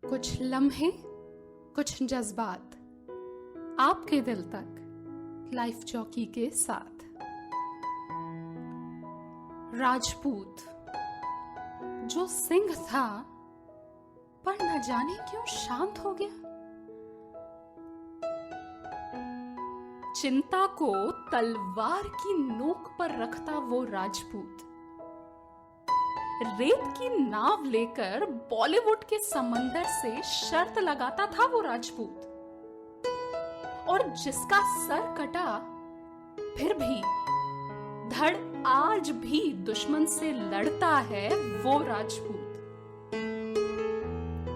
कुछ लम्हे, कुछ जज्बात आपके दिल तक लाइफ जॉकी के साथ। राजपूत जो सिंह था पर न जाने क्यों शांत हो गया। चिंता को तलवार की नोक पर रखता वो राजपूत, रेत की नाव लेकर बॉलीवुड के समंदर से शर्त लगाता था वो राजपूत। और जिसका सर कटा फिर भी धड़ आज भी दुश्मन से लड़ता है वो राजपूत।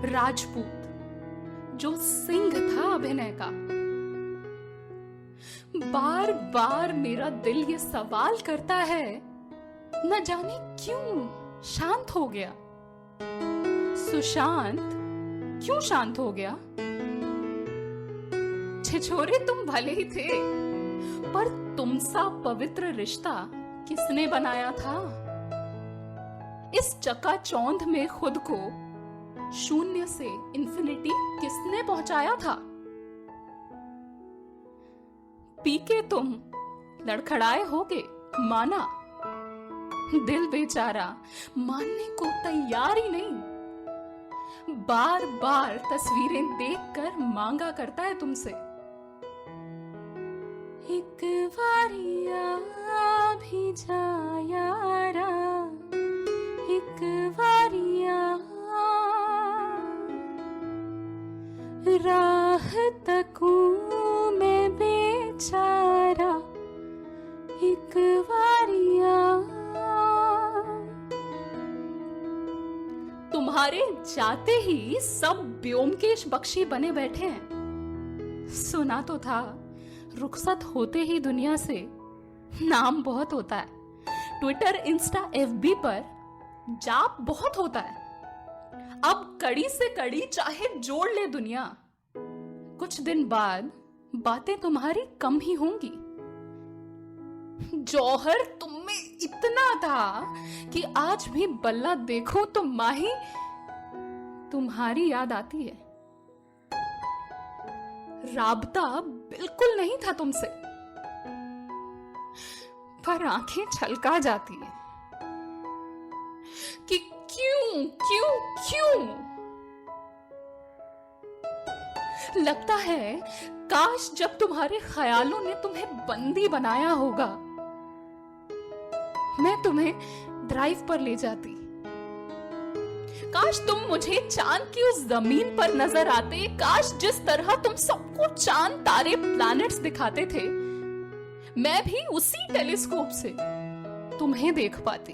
राजपूत जो सिंह था अभिनय का। बार बार मेरा दिल ये सवाल करता है, न जाने क्यों शांत हो गया। सुशांत क्यों शांत हो गया? छिछोरे तुम भले ही थे, पर तुम सा पवित्र रिश्ता किसने बनाया था? इस चकाचौंध में खुद को शून्य से इंफिनिटी किसने पहुंचाया था? पीके तुम लड़खड़ाए होगे, माना। दिल बेचारा मानने को तैयार ही नहीं। बार बार तस्वीरें देखकर मांगा करता है तुमसे, एक बारिया भी जा यारा, एक बारिया राह तकूं मैं बेचारा, एक बारिया। तुम्हारे जाते ही सब ब्योमकेश बख्शी बने बैठे हैं। सुना तो था रुखसत होते ही दुनिया से नाम बहुत होता है। ट्विटर, इंस्टा, एफबी पर जाप बहुत होता है। अब कड़ी से कड़ी चाहे जोड़ ले दुनिया, कुछ दिन बाद बातें तुम्हारी कम ही होंगी। जौहर तुम में इतना था कि आज भी बल्ला देखो तो माही तुम्हारी याद आती है। राबता बिल्कुल नहीं था तुमसे, पर आंखें छलका जाती है कि क्यों क्यों क्यों। लगता है काश जब तुम्हारे ख्यालों ने तुम्हें बंदी बनाया होगा, मैं तुम्हें ड्राइव पर ले जाती। काश तुम मुझे चांद की उस जमीन पर नजर आते। काश जिस तरह तुम सबको चांद, तारे, प्लैनेट्स दिखाते थे, मैं भी उसी टेलीस्कोप से तुम्हें देख पाती।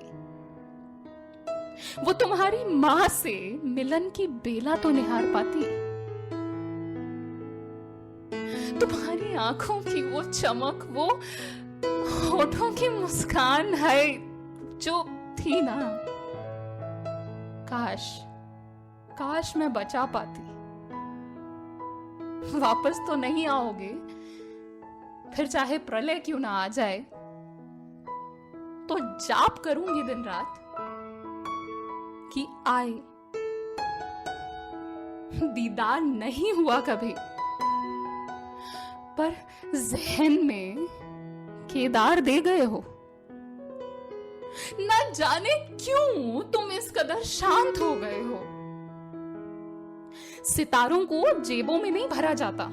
वो तुम्हारी मां से मिलन की बेला तो निहार पाती। तुम्हारी आंखों की वो चमक, वो होठों की मुस्कान है जो थी ना। काश मैं बचा पाती। वापस तो नहीं आओगे, फिर चाहे प्रलय क्यों ना आ जाए, तो जाप करूंगी दिन रात कि आए। दीदार नहीं हुआ कभी, पर जहन में केदार दे गए हो। न जाने क्यों तुम इस कदर शांत हो गए हो। सितारों को जेबों में नहीं भरा जाता,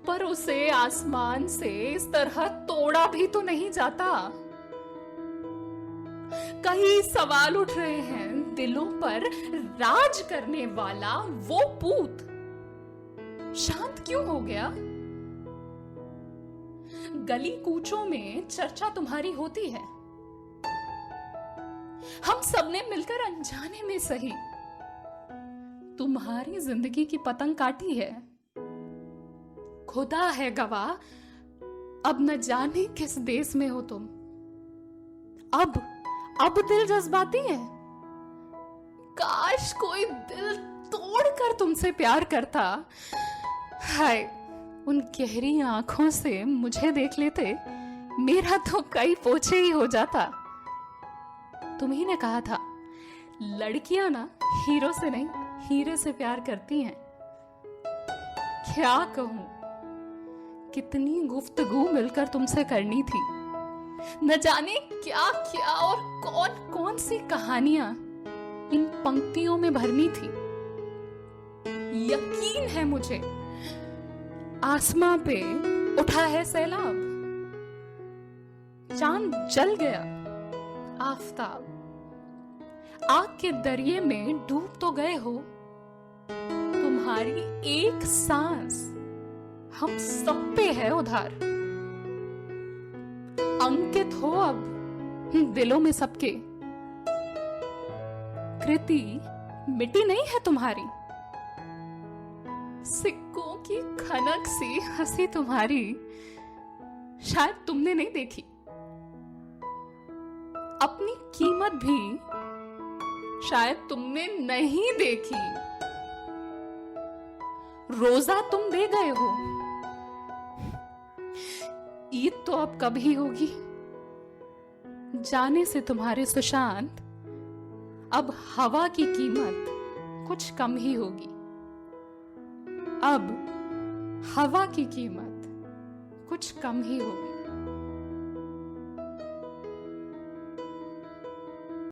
पर उसे आसमान से इस तरह तोड़ा भी तो नहीं जाता। कई सवाल उठ रहे हैं दिलों पर राज करने वाला वो पूत शांत क्यों हो गया? गली कूचों में चर्चा तुम्हारी होती है। हम सबने मिलकर अनजाने में सही तुम्हारी जिंदगी की पतंग काटी है। खुदा है गवाह, अब न जाने किस देश में हो तुम। अब दिल जज्बाती है। काश कोई दिल तोड़कर तुमसे प्यार करता। हाय, उन गहरी आंखों से मुझे देख लेते, मेरा तो कई पोछे ही हो जाता। तुम्ही ने कहा था लड़कियां ना हीरो से नहीं, हीरे से प्यार करती हैं। क्या कहूं, कितनी गुफ्तगू मिलकर तुमसे करनी थी। न जाने क्या क्या और कौन कौन सी कहानियां इन पंक्तियों में भरनी थी। यकीन है मुझे, आसमां पे उठा है सैलाब, चांद जल गया, आफताब आग के दरिये में डूब तो गए हो। तुम्हारी एक सांस हम सब पे है उधार। अंकित हो अब दिलों में सबके, कृति मिटी नहीं है तुम्हारी। सिक्कों की खनक सी हंसी तुम्हारी शायद तुमने नहीं देखी। अपनी कीमत भी शायद तुमने नहीं देखी। रोजा तुम दे गए हो, ईद तो अब कब ही होगी। जाने से तुम्हारे सुशांत अब हवा की कीमत कुछ कम ही होगी। अब हवा की कीमत कुछ कम ही होगी।